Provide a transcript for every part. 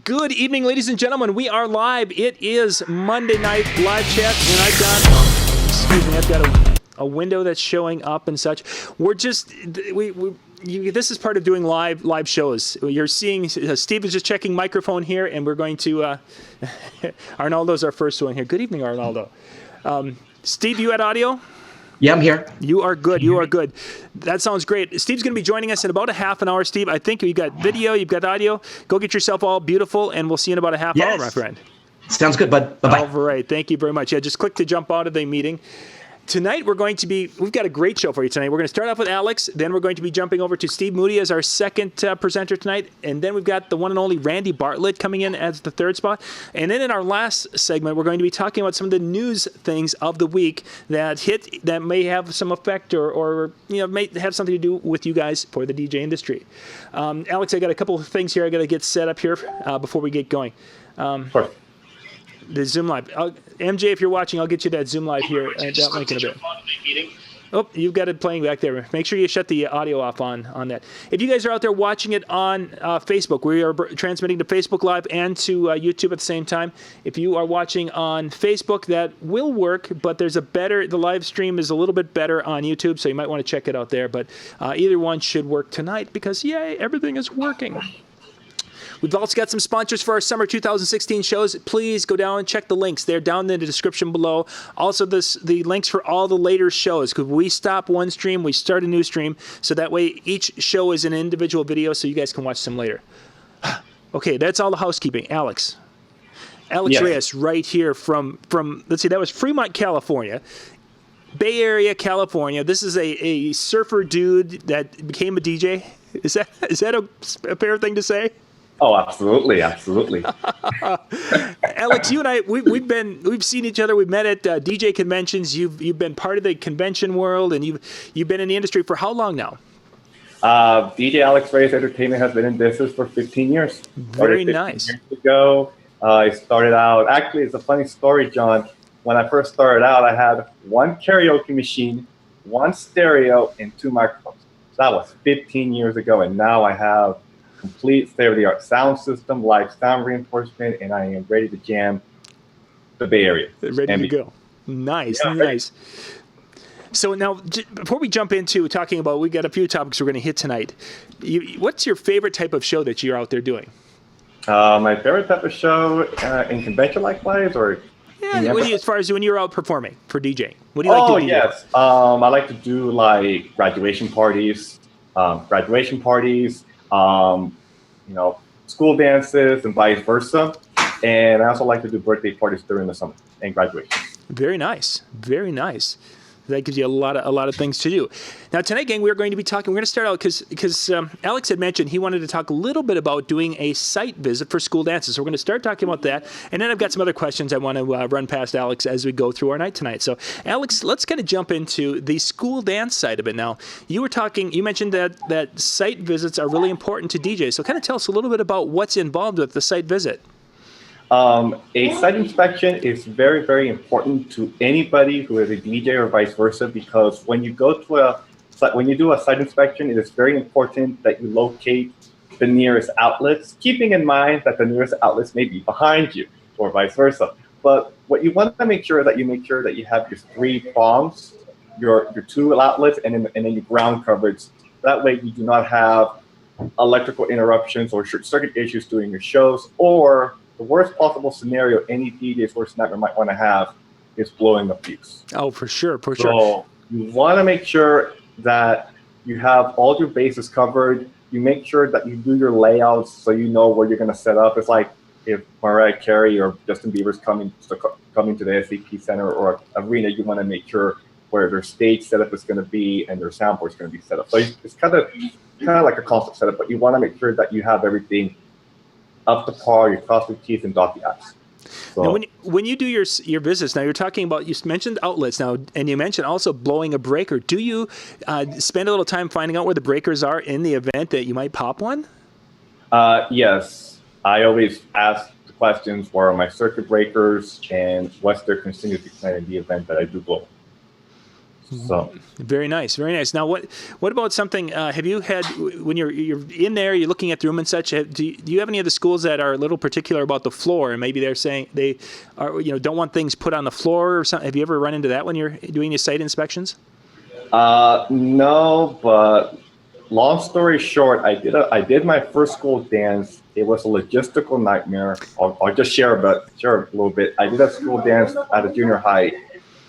Good evening, ladies and gentlemen. We are live. It is Monday night live chat, and I've got a window that's showing up and such. We're just this is part of doing live shows. You're seeing Steve is just checking microphone here, and we're going to Arnaldo's our first one here. Good evening, Arnaldo. Steve, you had audio? Yeah, I'm here. You are good. You are good. That sounds great. Steve's going to be joining us in about a half an hour, Steve. I think you've got video, you've got audio. Go get yourself all beautiful, and we'll see you in about a half hour, my friend. Sounds good, bud. Bye-bye. All right. Thank you very much. Yeah, just click to jump out of the meeting. Tonight, we've got a great show for you tonight. We're going to start off with Alex. Then we're going to be jumping over to Steve Moody as our second presenter tonight. And then we've got the one and only Randy Bartlett coming in as the third spot. And then in our last segment, we're going to be talking about some of the news things of the week that may have some effect or may have something to do with you guys for the DJ industry. Alex, I got a couple of things here I got to get set up here before we get going. Sure. The Zoom Live. MJ, if you're watching, I'll get you that Zoom Live here. That link in a bit. Oh, you've got it playing back there. Make sure you shut the audio off on that. If you guys are out there watching it on Facebook, we are transmitting to Facebook Live and to YouTube at the same time. If you are watching on Facebook, that will work, but the live stream is a little bit better on YouTube, so you might want to check it out there. But either one should work tonight because, yay, everything is working. We've also got some sponsors for our summer 2016 shows. Please go down and check the links. They're down in the description below. Also, the links for all the later shows. Because we stop one stream, we start a new stream. So that way, each show is an individual video, so you guys can watch them later. Okay, that's all the housekeeping. Alex yes. Reyes, right here from let's see, that was Fremont, California. Bay Area, California. This is a surfer dude that became a DJ. Is that a fair thing to say? Oh, absolutely, absolutely. Alex, you and I, we've seen each other. We've met at DJ conventions. You've been part of the convention world, and you've been in the industry for how long now? DJ Alex Reyes Entertainment has been in business for 15 years. Very nice. Years ago, I started out. Actually, it's a funny story, John. When I first started out, I had one karaoke machine, one stereo, and two microphones. So that was 15 years ago, and now I have complete state-of-the-art sound system, live sound reinforcement, and I am ready to jam the Bay Area. Ready to go. Nice, yeah, nice. So now, before we jump into talking about, we got a few topics we're going to hit tonight. What's your favorite type of show that you're out there doing? My favorite type of show in convention likewise, or as far as when you're out performing for DJ, what do you like to do? Oh yes, I like to do like graduation parties, school dances and vice versa. And I also like to do birthday parties during the summer and graduation. Very nice. Very nice. That gives you a lot of things to do. Now tonight, gang, we're going to be talking. We're going to start out because Alex had mentioned he wanted to talk a little bit about doing a site visit for school dances. So we're going to start talking about that, and then I've got some other questions I want to run past Alex as we go through our night tonight. So Alex, let's kind of jump into the school dance side of it. Now you mentioned that site visits are really important to DJs. So kind of tell us a little bit about what's involved with the site visit. A site inspection is very, very important to anybody who is a DJ or vice versa, because when you do a site inspection, it is very important that you locate the nearest outlets, keeping in mind that the nearest outlets may be behind you or vice versa. But what you want to make sure that you have your three prongs, your two outlets, and then your ground coverage. That way you do not have electrical interruptions or short circuit issues during your shows, or the worst possible scenario any DJ's worst nightmare might want to have is blowing a fuse. Oh, for sure. So you want to make sure that you have all your bases covered. You make sure that you do your layouts so you know where you're going to set up. It's like if Mariah Carey or Justin Bieber's coming to the SAP Center or arena, you want to make sure where their stage setup is going to be and their soundboard is going to be set up. So it's kind of like a concept setup, but you want to make sure that you have everything up to par, you cross your teeth and dot the i's. So, now, when you do your visits, now you're talking about, you mentioned outlets now, and you mentioned also blowing a breaker. Do you spend a little time finding out where the breakers are in the event that you might pop one? Yes. I always ask the questions, where are my circuit breakers and what's their contingency plan in the event that I do blow. So Very nice, very nice. Now, what about something? Have you had when you're in there, you're looking at the room and such? Do you have any of the schools that are a little particular about the floor, and maybe they're saying they are don't want things put on the floor or something? Have you ever run into that when you're doing your site inspections? no, but long story short, I did my first school dance. It was a logistical nightmare. I'll just share a little bit. I did a school dance at a junior high.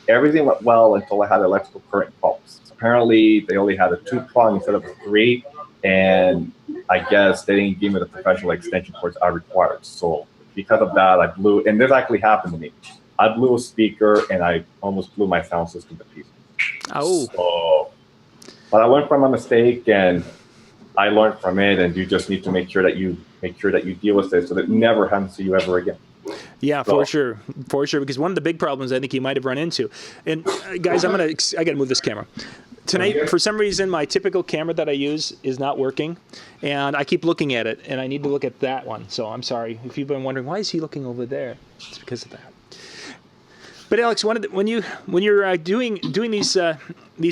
Everything went well until I had electrical current problems. Apparently, they only had a 2-prong instead of a 3, and I guess they didn't give me the professional extension cords I required. So because of that, I blew, and this actually happened to me. I blew a speaker, and I almost blew my sound system to pieces. Oh. So, but I learned from my mistake, and I learned from it. And you just need to make sure that you deal with it so that it never happens to you ever again. Yeah, for sure, because one of the big problems I think you might have run into, and guys, I gotta move this camera. Tonight, for some reason, my typical camera that I use is not working, and I keep looking at it, and I need to look at that one. So I'm sorry if you've been wondering why is he looking over there. It's because of that. But Alex, when you're doing these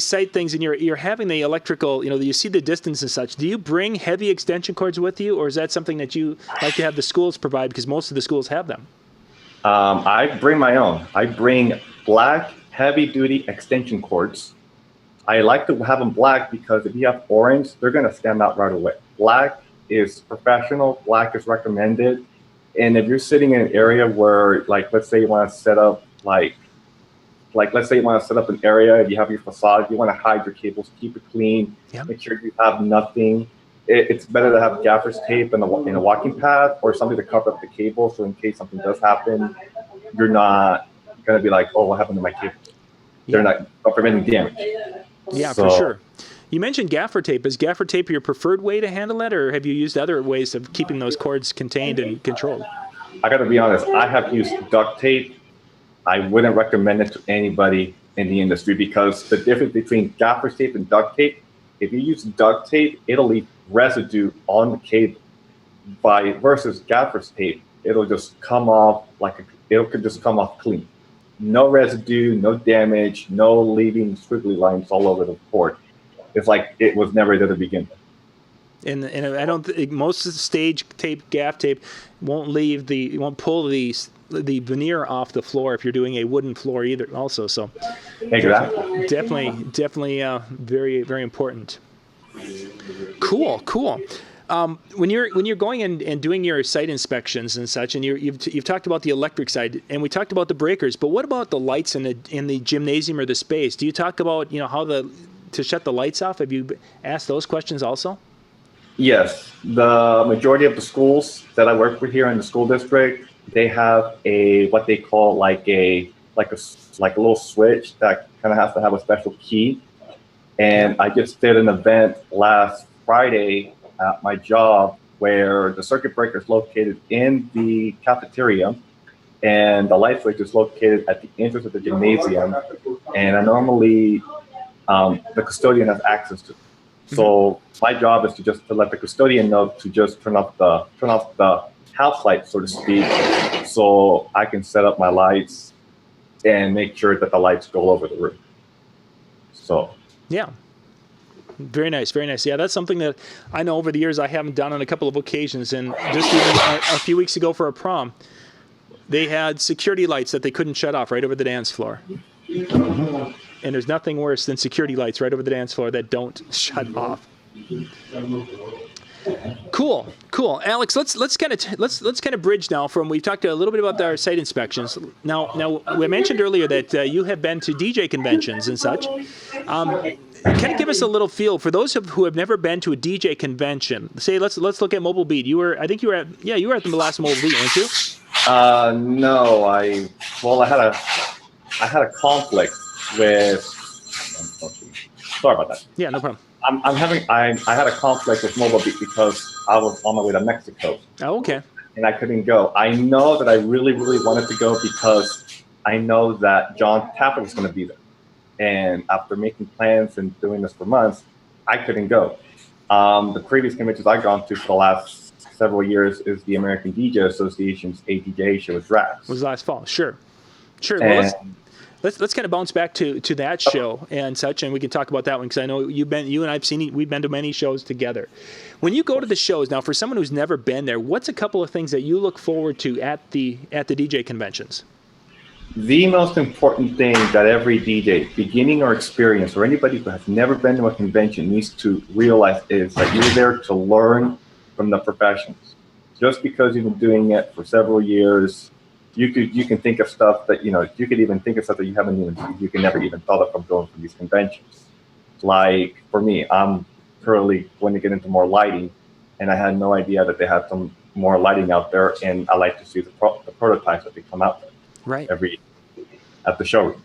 site things and you're having the electrical, you see the distance and such. Do you bring heavy extension cords with you, or is that something that you like to have the schools provide because most of the schools have them? I bring my own. I bring black heavy-duty extension cords. I like to have them black because if you have orange, they're going to stand out right away. Black is professional. Black is recommended. And if you're sitting in an area where, like, let's say you want to set up let's say you want to set up an area, if you have your facade, you want to hide your cables, keep it clean, make sure you have nothing. It's better to have gaffer's tape in a walking path or something to cover up the cable, so in case something does happen, you're not going to be like, oh, what happened to my cable? They're not preventing damage. Yeah, for sure. You mentioned gaffer tape. Is gaffer tape your preferred way to handle it, or have you used other ways of keeping those cords contained and controlled? I got to be honest, I have used duct tape. I wouldn't recommend it to anybody in the industry because the difference between gaffer tape and duct tape, if you use duct tape, it'll leave residue on the cable. Versus gaffer's tape, it'll just come off could just come off clean. No residue, no damage, no leaving squiggly lines all over the cord. It's like it was never there to begin with. And I don't think most of the stage tape, gaff tape, won't pull the veneer off the floor if you're doing a wooden floor either. Also, so exactly, definitely, very very important. Cool. When you're going and doing your site inspections and such, and you've talked about the electric side, and we talked about the breakers, but what about the lights in the gymnasium or the space? Do you talk about how to shut the lights off? Have you asked those questions also? Yes, the majority of the schools that I work with here in the school district, they have what they call like a little switch that kind of has to have a special key. And I just did an event last Friday at my job where the circuit breaker is located in the cafeteria and the light switch is located at the entrance of the gymnasium. And I normally, the custodian has access to it. So my job is to let the custodian know to just turn off the house light, so to speak, so I can set up my lights and make sure that the lights go over the room. So yeah, very nice, very nice. Yeah, that's something that I know over the years I haven't done on a couple of occasions, and just even a few weeks ago for a prom, they had security lights that they couldn't shut off right over the dance floor. And there's nothing worse than security lights right over the dance floor that don't shut off. Cool. Alex, let's kind of bridge now from, we've talked a little bit about our site inspections. Now we mentioned earlier that you have been to DJ conventions and such. Kind of give us a little feel for those who have never been to a DJ convention. Say let's look at Mobile Beat. You were at the last Mobile Beat, weren't you? No, I had a conflict with. Sorry about that. Yeah, no problem. I had a conflict with Mobile Beat because I was on my way to Mexico. Oh, okay. And I couldn't go. I know that I really, really wanted to go because I know that John Tapper was going to be there. And after making plans and doing this for months, I couldn't go. The previous conventions I've gone to for the last several years is the American DJ Association's ADJ show with Drax. Was last fall, sure. Well, let's kind of bounce back to that show and such, and we can talk about that one because I know you and I've seen we've been to many shows together. When you go to the shows now, for someone who's never been there, what's a couple of things that you look forward to at the DJ conventions? The most important thing that every DJ, beginning or experienced, or anybody who has never been to a convention needs to realize is that you're there to learn from the professionals. Just because you've been doing it for several years, you can think of stuff that, you could even think of stuff that you can never even thought of from going to these conventions. Like for me, I'm currently going to get into more lighting, and I had no idea that they had some more lighting out there, and I like to see the prototypes that they come out with. Right. At the showroom.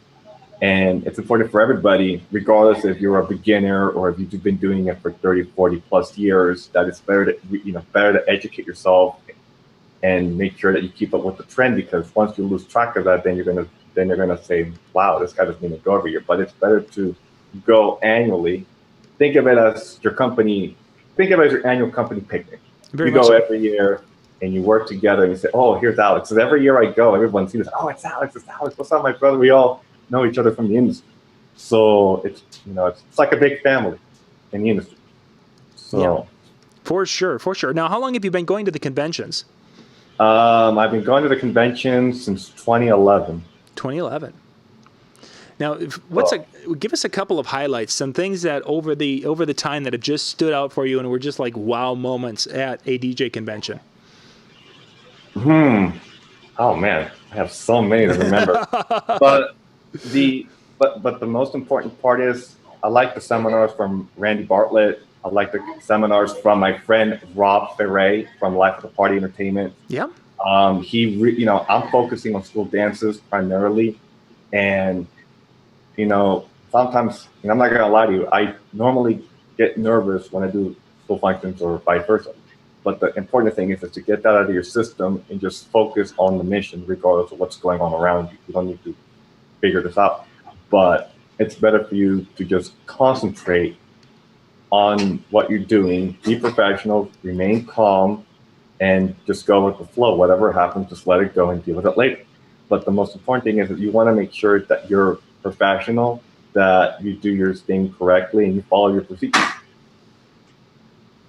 And it's important for everybody, regardless if you're a beginner or if you've been doing it for 30, 40 plus years, that it's better to educate yourself and make sure that you keep up with the trend, because once you lose track of that, then you're gonna say, wow, this guy doesn't even go every year. But it's better to go annually. Think of it as your annual company picnic. You go every year, and you work together, and you say, oh, here's Alex. Because every year I go, everyone sees, oh, it's Alex. What's up, my brother? We all know each other from the industry. So it's like a big family in the industry. So yeah, for sure. Now, how long have you been going to the conventions? I've been going to the conventions since 2011. 2011. Now, give us a couple of highlights, some things that over the time that have just stood out for you and were just like wow moments at a DJ convention. Oh man, I have so many to remember. but the most important part is I like the seminars from Randy Bartlett. I like the seminars from my friend Rob Ferre from Life of the Party Entertainment. Yeah. I'm focusing on school dances primarily, and sometimes, I'm not gonna lie to you, I normally get nervous when I do school functions or vice versa. But the important thing is to get that out of your system and just focus on the mission, regardless of what's going on around you. You don't need to figure this out. But it's better for you to just concentrate on what you're doing, be professional, remain calm, and just go with the flow. Whatever happens, just let it go and deal with it later. But the most important thing is that you want to make sure that you're professional, that you do your thing correctly, and you follow your procedures.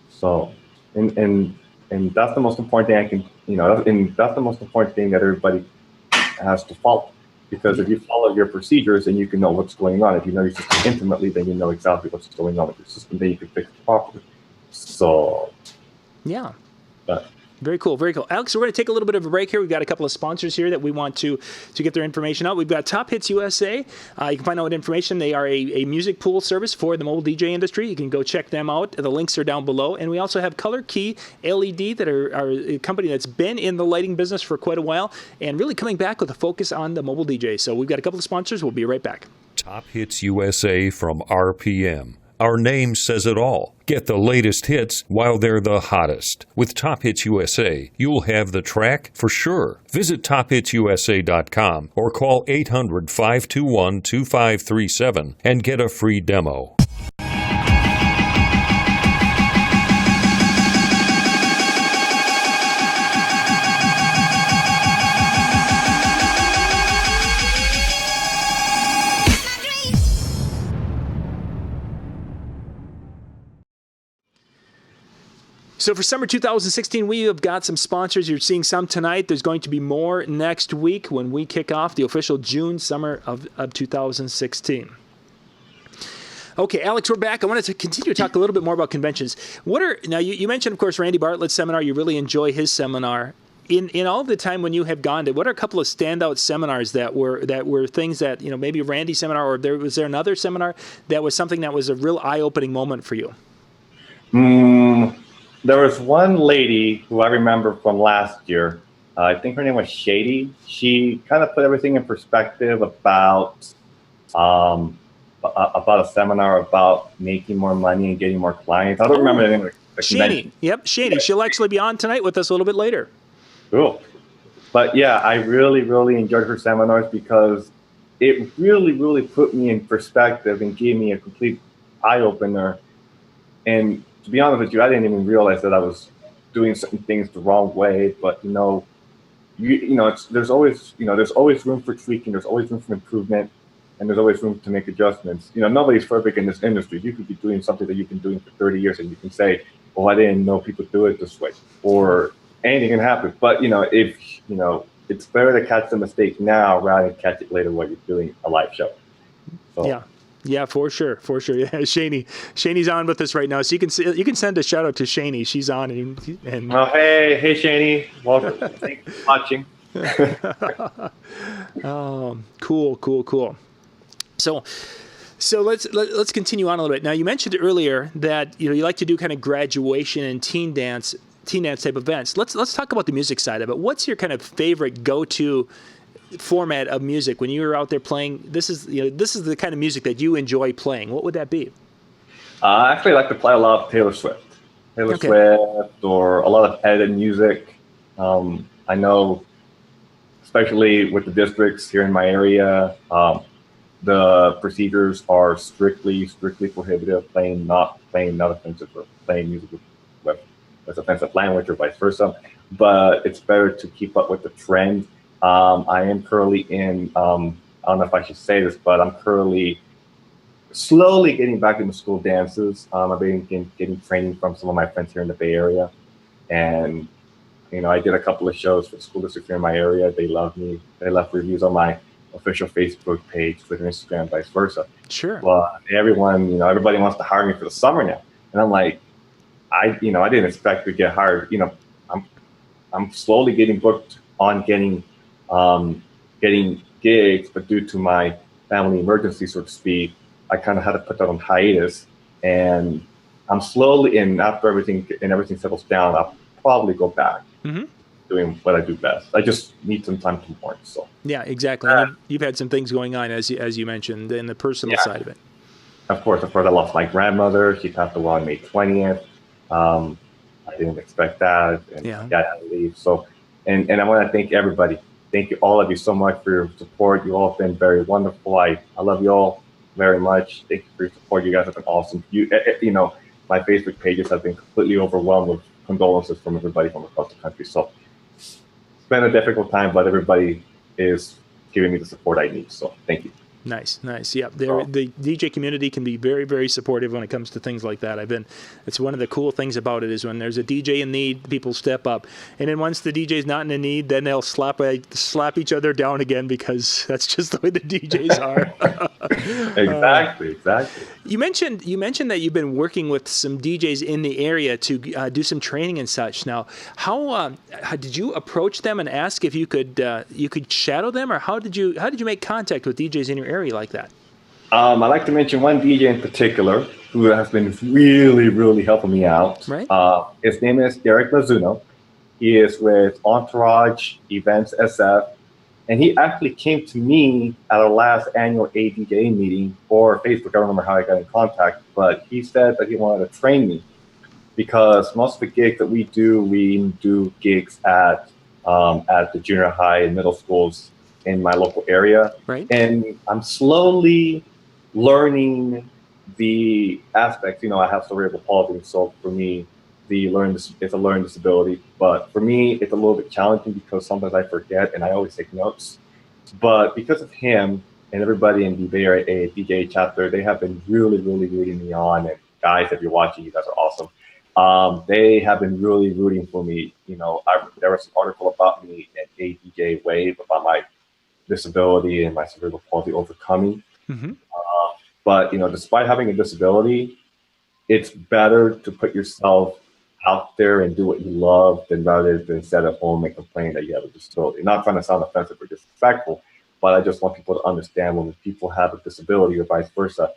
So. And that's the most important thing and that's the most important thing that everybody has to follow. Because if you follow your procedures, then you can know what's going on. If you know your system intimately, then you know exactly what's going on with your system. Then you can fix it properly. So, yeah. Very cool. Alex, we're going to take a little bit of a break here. We've got a couple of sponsors here that we want to get their information out. We've got Top Hits USA. You can find out information. They are a music pool service for the mobile DJ industry. You can go check them out. The links are down below. And we also have Color Key LED that are a company that's been in the lighting business for quite a while and really coming back with a focus on the mobile DJ. So we've got a couple of sponsors. We'll be right back. Top Hits USA from RPM. Our name says it all. Get the latest hits while they're the hottest. With Top Hits USA, you'll have the track for sure. Visit tophitsusa.com or call 800-521-2537 and get a free demo. So for summer 2016, we have got some sponsors. You're seeing some tonight. There's going to be more next week when we kick off the official June summer of 2016. Okay, Alex, we're back. I wanted to continue to talk a little bit more about conventions. Now you mentioned, of course, Randy Bartlett's seminar. You really enjoy his seminar. In all of the time when you have gone to, what are a couple of standout seminars that were things that, maybe Randy's seminar, or was there another seminar that was something that was a real eye-opening moment for you? There was one lady who I remember from last year. I think her name was Shady. She kind of put everything in perspective about a seminar about making more money and getting more clients. I don't remember the name of the Shady. Yep, Shady. She'll actually be on tonight with us a little bit later. Cool. But yeah, I really, really enjoyed her seminars because it really, really put me in perspective and gave me a complete eye-opener. And to be honest with you, I didn't even realize that I was doing certain things the wrong way. But there's always room for tweaking. There's always room for improvement. and there's always room to make adjustments. Nobody's perfect in this industry. You could be doing something that you've been doing for 30 years, and you can say, "Oh, I didn't know people do it this way," or anything can happen. But if it's better to catch the mistake now rather than catch it later when you're doing a live show. So. Yeah. Yeah, for sure. Yeah, Shaney's on with us right now, so you can send a shout out to Shaney. She's on, and Oh, hey, Shaney, welcome. Thanks for watching. Cool. So let's continue on a little bit. Now, you mentioned earlier that you like to do kind of graduation and teen dance type events. Let's talk about the music side of it. What's your kind of favorite go-to format of music when you're out there playing? This is the kind of music that you enjoy playing. What would that be? I actually like to play a lot of Taylor Swift. Or a lot of edited music. I know, especially with the districts here in my area, the procedures are strictly prohibitive, not offensive, or playing music with offensive language or vice versa. But it's better to keep up with the trend. I am currently in, I don't know if I should say this, but I'm currently slowly getting back into school dances. I've been getting training from some of my friends here in the Bay Area. And, I did a couple of shows for the school district here in my area. They loved me. They left reviews on my official Facebook page, Twitter, Instagram, vice versa. Sure. Well, everybody wants to hire me for the summer now. And I'm like, I didn't expect to get hired. I'm slowly getting booked on getting gigs, but due to my family emergency, so to speak, I kind of had to put that on hiatus. And I'm slowly, and after everything settles down, I'll probably go back doing what I do best. I just need some time to mourn. So yeah, exactly. You've had some things going on, as you mentioned, in the personal side of it. Of course, I lost my grandmother. She passed away on May 20th. I didn't expect that, and I had to leave. So, and I want to thank everybody. Thank you, all of you, so much for your support. You all have been very wonderful. I love you all very much. Thank you for your support. You guys have been awesome. My Facebook pages have been completely overwhelmed with condolences from everybody from across the country. So it's been a difficult time, but everybody is giving me the support I need. So thank you. Nice. Yeah, the DJ community can be very, very supportive when it comes to things like that. It's one of the cool things about it is when there's a DJ in need, people step up, and then once the DJ's not in need, then they'll slap each other down again, because that's just the way the DJs are. Exactly. You mentioned that you've been working with some DJs in the area to do some training and such. Now, how did you approach them and ask if you could shadow them, or how did you make contact with DJs in your area like that? I'd like to mention one DJ in particular who has been really, really helping me out. Right. His name is Derek Lazzuno. He is with Entourage Events SF, and he actually came to me at our last annual ADJ meeting or Facebook. I don't remember how I got in contact, but he said that he wanted to train me because most of the gigs that we do gigs at the junior high and middle schools in my local area. Right. And I'm slowly learning the aspects. I have cerebral palsy, so for me, it's a learning disability. But for me, it's a little bit challenging because sometimes I forget and I always take notes. But because of him and everybody in the Bay Area DJ chapter, they have been really, really rooting me on. And guys, if you're watching, you guys are awesome. They have been really rooting for me. There was an article about me at ADJ Wave about my disability and my cerebral palsy overcoming. But despite having a disability, it's better to put yourself out there and do what you love rather than sit at home and complain that you have a disability. Not trying to sound offensive or disrespectful, but I just want people to understand when people have a disability or vice versa,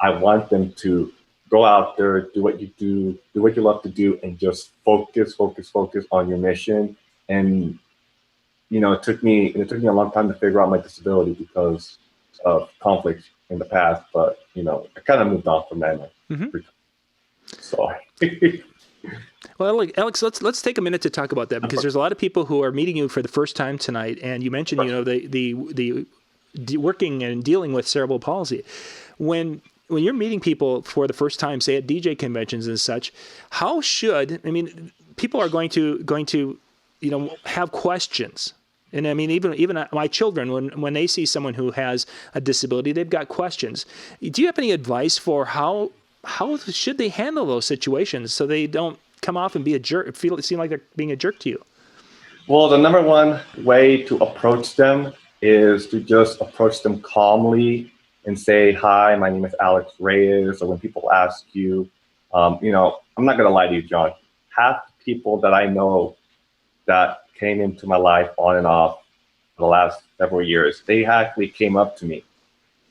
I want them to go out there, do what you do what you love to do, and just focus on your mission. And it took me a long time to figure out my disability because of conflict in the past, but I kind of moved on from that. So. Well, Alex, let's take a minute to talk about that, because there's a lot of people who are meeting you for the first time tonight, and you mentioned the working and dealing with cerebral palsy. When you're meeting people for the first time, say at DJ conventions and such, people are going to have questions. And I mean, even my children, when they see someone who has a disability, they've got questions. Do you have any advice for how should they handle those situations so they don't come off and be a jerk, seem like they're being a jerk to you? Well, the number one way to approach them is to just approach them calmly and say, "Hi, my name is Alex Reyes." Or when people ask you, I'm not gonna lie to you, John. Half the people that I know that came into my life on and off for the last several years, they actually came up to me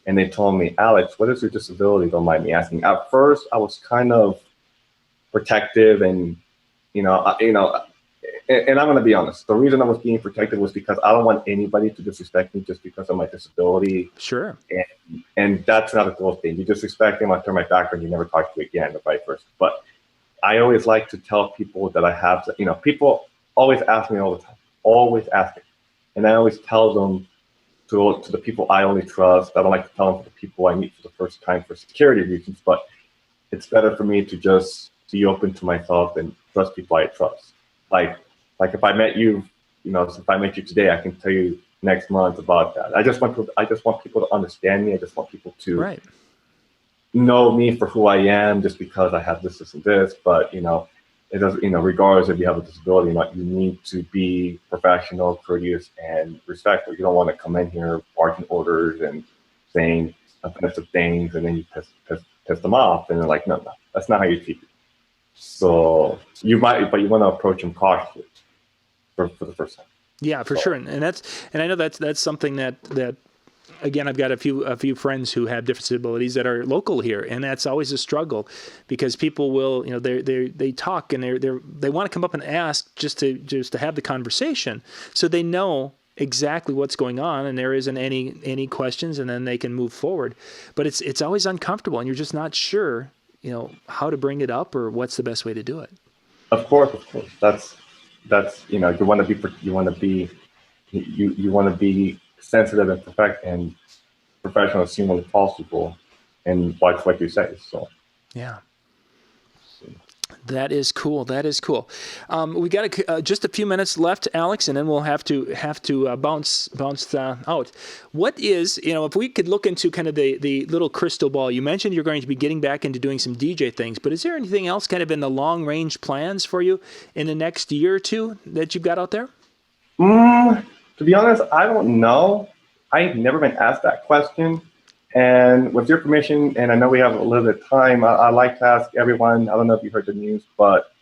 and they told me, "Alex, what is your disability? Don't mind me asking." At first, I was kind of protective, and you know, I- you know, and I'm going to be honest. The reason I was being protective was because I don't want anybody to disrespect me just because of my disability. Sure. And that's not a cool thing. You disrespect them, I turn my back on you, never talk to you again, or vice versa. But I always like to tell people that I have, people always ask me all the time, always asking. And I always tell them to the people I only trust. I don't like to tell them to the people I meet for the first time for security reasons, but it's better for me to just be open to myself and trust people I trust. Like if I met you, if I met you today, I can tell you next month about that. I just want people to understand me. I just want people to know me for who I am, just because I have this and this. But it doesn't. Regardless if you have a disability or not, you need to be professional, courteous, and respectful. You don't want to come in here barking orders and saying offensive things, and then you piss them off, and they're like, no, that's not how you treat people. So you want to approach them cautiously for the first time. Yeah, for sure, and I know that's something that again, I've got a few friends who have different disabilities that are local here, and that's always a struggle because people will, they talk and they want to come up and ask just to have the conversation, so they know exactly what's going on and there isn't any questions, and then they can move forward. But it's always uncomfortable, and you're just not sure, how to bring it up or what's the best way to do it. Of course, that's you want to be sensitive and professional as humanly possible, and watch what you say. So yeah. That is cool. We got just a few minutes left, Alex, and then we'll have to bounce out. What is, if we could look into kind of the little crystal ball? You mentioned you're going to be getting back into doing some DJ things, but is there anything else kind of in the long range plans for you in the next year or two that you've got out there? To be honest, I don't know. I've never been asked that question. And with your permission, and I know we have a little bit of time, I'd like to ask everyone, I don't know if you heard the news, but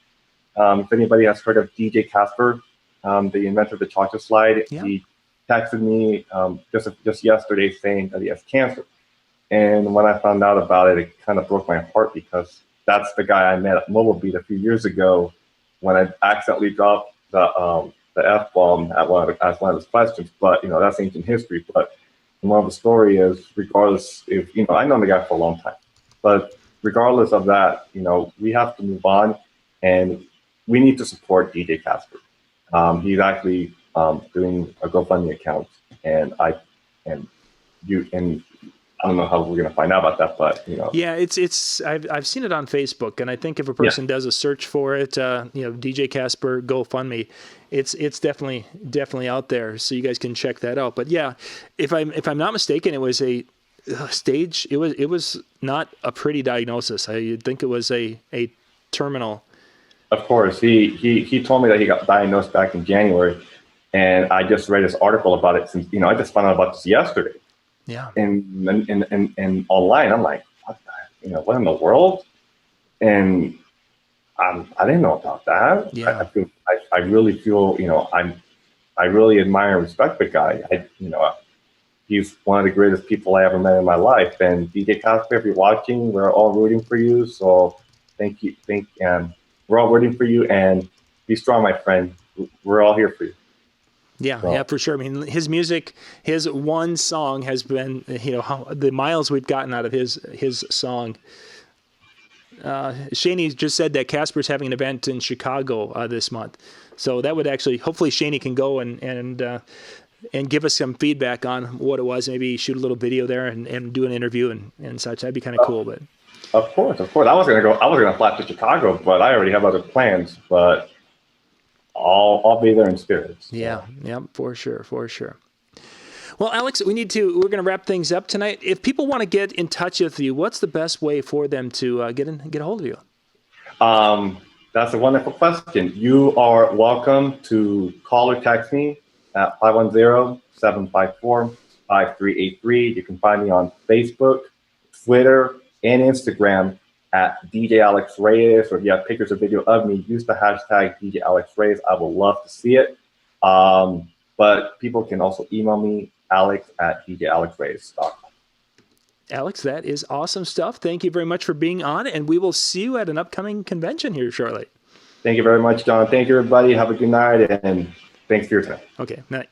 if anybody has heard of DJ Casper, the inventor of the chocolate slide, he texted me just yesterday saying that he has cancer. And when I found out about it, it kind of broke my heart, because that's the guy I met at Mobile Beat a few years ago when I accidentally dropped the F-bomb at one of his questions. But, that's ancient history. But the moral of the story is, regardless if, I know the guy for a long time, but regardless of that, we have to move on, and we need to support DJ Casper. He's actually doing a GoFundMe account, and I don't know how we're going to find out about that, but Yeah, I've seen it on Facebook, and I think if a person does a search for it, DJ Casper GoFundMe, it's definitely out there, so you guys can check that out. But yeah, if I'm not mistaken, it was a stage. It was not a pretty diagnosis. You'd think it was a terminal. Of course, he told me that he got diagnosed back in January, and I just read this article about it. Since I just found out about this yesterday. Yeah. And online, I'm like, what in the world? And I didn't know about that. Yeah. I really feel, I really admire and respect the guy. He's one of the greatest people I ever met in my life. And DJ Casper, if you're watching, we're all rooting for you. So thank you. We're all rooting for you, and be strong, my friend. We're all here for you. Yeah, for sure. I mean, his music, his one song has been, the miles we've gotten out of his song. Shaney just said that Casper's having an event in Chicago this month, so that would actually, hopefully, Shaney can go and give us some feedback on what it was. Maybe shoot a little video there and do an interview and such. That'd be kind of cool. But of course, I was gonna fly to Chicago, but I already have other plans. But I'll be there in spirit. So. Yeah, for sure, for sure. Well, Alex, we're going to wrap things up tonight. If people want to get in touch with you, what's the best way for them to get a hold of you? That's a wonderful question. You are welcome to call or text me at 510-754-5383. You can find me on Facebook, Twitter, and Instagram at DJ Alex Reyes, or if you have pictures or video of me, use the hashtag DJ Alex Reyes. I would love to see it. But people can also email me, alex@djalexreyes.com. Alex, that is awesome stuff. Thank you very much for being on, and we will see you at an upcoming convention here shortly. Thank you very much, John. Thank you, everybody. Have a good night, and thanks for your time. Okay, night.